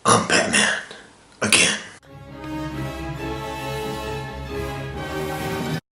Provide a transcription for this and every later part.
I'm Batman. Again.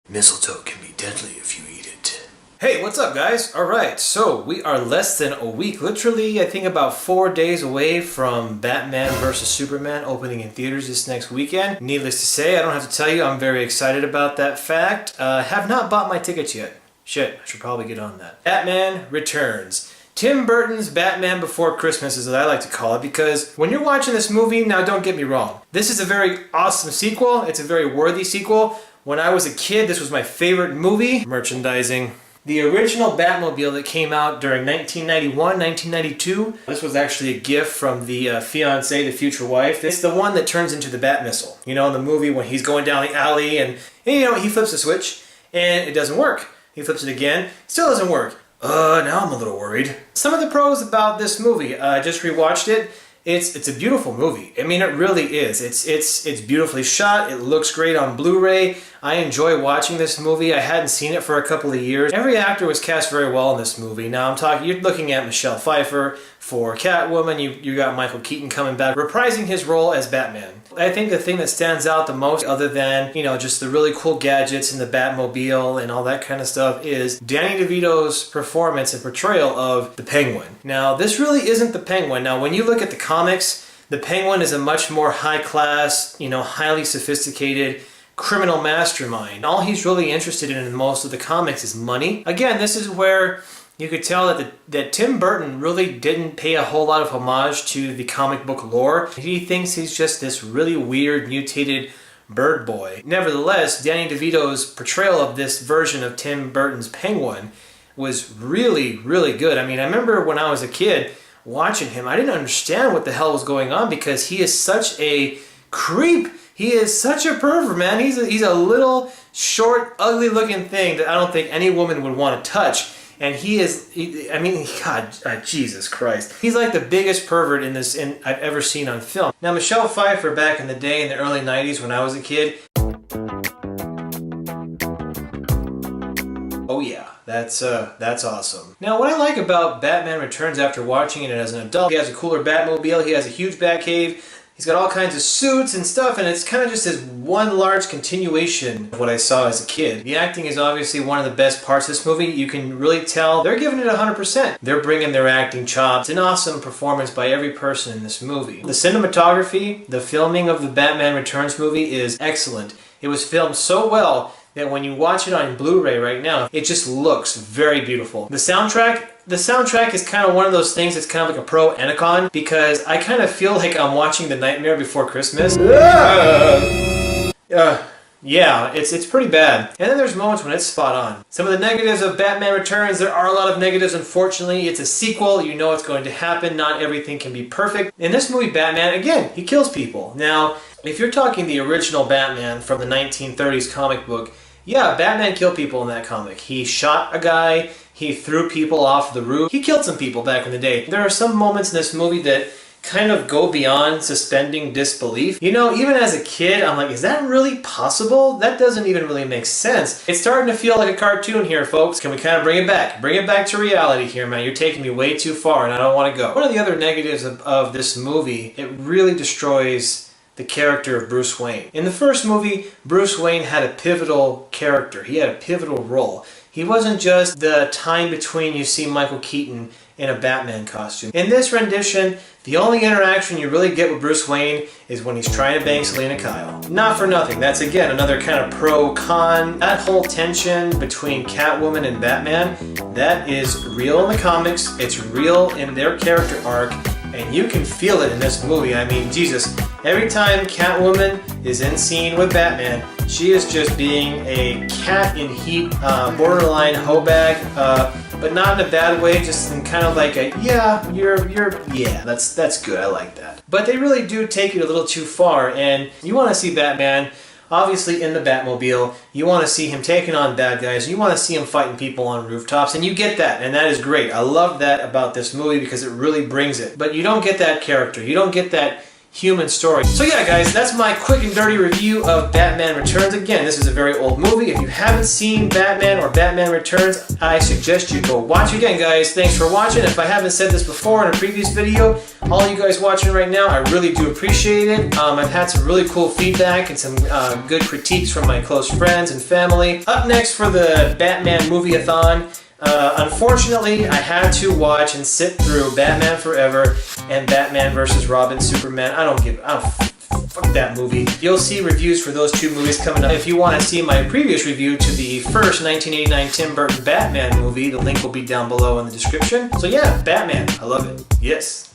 Mistletoe can be deadly if you eat it. Hey, what's up guys? Alright, so we are less than a week, literally I think about 4 days away from Batman vs. Superman opening in theaters this next weekend. Needless to say, I don't have to tell you, I'm very excited about that fact. Have not bought my tickets yet. Shit, I should probably get on that. Batman Returns. Tim Burton's Batman Before Christmas is what I like to call it, because when you're watching this movie, now don't get me wrong, this is a very awesome sequel, it's a very worthy sequel. When I was a kid, this was my favorite movie. Merchandising. The original Batmobile that came out during 1991, 1992, this was actually a gift from the fiancé, the future wife. It's the one that turns into the Bat Missile. You know, in the movie when he's going down the alley and you know, he flips the switch and it doesn't work. He flips it again, still doesn't work. Now I'm a little worried. Some of the pros about this movie, I just rewatched it. It's a beautiful movie. I mean, it really is. It's beautifully shot. It looks great on Blu-ray. I enjoy watching this movie. I hadn't seen it for a couple of years. Every actor was cast very well in this movie. Now you're looking at Michelle Pfeiffer for Catwoman. You got Michael Keaton coming back, reprising his role as Batman. I think the thing that stands out the most, other than, you know, just the really cool gadgets and the Batmobile and all that kind of stuff, is Danny DeVito's performance and portrayal of the Penguin. Now, this really isn't the Penguin. Now, when you look at the comics, the Penguin is a much more high-class, you know, highly sophisticated criminal mastermind. All he's really interested in most of the comics is money. Again, this is where you could tell that Tim Burton really didn't pay a whole lot of homage to the comic book lore. He thinks he's just this really weird, mutated bird boy. Nevertheless, Danny DeVito's portrayal of this version of Tim Burton's Penguin was really, really good. I mean, I remember when I was a kid watching him, I didn't understand what the hell was going on because he is such a creep. He is such a pervert, man. He's a little, short, ugly-looking thing that I don't think any woman would want to touch. And I mean, God, Jesus Christ. He's like the biggest pervert I've ever seen on film. Now, Michelle Pfeiffer back in the day, in the early 90s when I was a kid, oh yeah, that's awesome. Now, what I like about Batman Returns after watching it as an adult, he has a cooler Batmobile, he has a huge Batcave, he's got all kinds of suits and stuff, and it's kind of just this one large continuation of what I saw as a kid. The acting is obviously one of the best parts of this movie. You can really tell they're giving it 100%. They're bringing their acting chops. It's an awesome performance by every person in this movie. The cinematography, the filming of the Batman Returns movie is excellent. It was filmed so well that when you watch it on Blu-ray right now, it just looks very beautiful. The soundtrack is kind of one of those things that's kind of like a pro and a con, because I kind of feel like I'm watching The Nightmare Before Christmas. Yeah, it's pretty bad. And then there's moments when it's spot on. Some of the negatives of Batman Returns, there are a lot of negatives, unfortunately. It's a sequel, you know it's going to happen, not everything can be perfect. In this movie, Batman, again, he kills people. Now, if you're talking the original Batman from the 1930s comic book, yeah, Batman killed people in that comic. He shot a guy, he threw people off the roof, he killed some people back in the day. There are some moments in this movie that kind of go beyond suspending disbelief. You know, even as a kid, I'm like, is that really possible? That doesn't even really make sense. It's starting to feel like a cartoon here, folks. Can we kind of bring it back? Bring it back to reality here, man. You're taking me way too far and I don't want to go. One of the other negatives of this movie, it really destroys the character of Bruce Wayne. In the first movie, Bruce Wayne had a pivotal character. He had a pivotal role. He wasn't just the time between you see Michael Keaton in a Batman costume. In this rendition, the only interaction you really get with Bruce Wayne is when he's trying to bang Selena Kyle. Not for nothing, that's again another kind of pro-con. That whole tension between Catwoman and Batman, that is real in the comics, it's real in their character arc, and you can feel it in this movie. I mean, Jesus, every time Catwoman is in scene with Batman, she is just being a cat in heat, borderline hoe bag, but not in a bad way, just in kind of like a, yeah, yeah, that's good, I like that. But they really do take it a little too far, and you want to see Batman, obviously in the Batmobile, you want to see him taking on bad guys, you want to see him fighting people on rooftops, and you get that, and that is great. I love that about this movie because it really brings it. But you don't get that character, you don't get that human story. So yeah, guys, that's my quick and dirty review of Batman Returns. Again, this is a very old movie. If you haven't seen Batman or Batman Returns, I suggest you go watch it. Again, guys, thanks for watching. If I haven't said this before in a previous video, all you guys watching right now, I really do appreciate it. I've had some really cool feedback and some good critiques from my close friends and family. Up next for the Batman Movie-a-thon, unfortunately, I had to watch and sit through Batman Forever and Batman vs. Robin Superman. Fuck that movie. You'll see reviews for those two movies coming up. If you want to see my previous review to the first 1989 Tim Burton Batman movie, the link will be down below in the description. So yeah, Batman, I love it. Yes.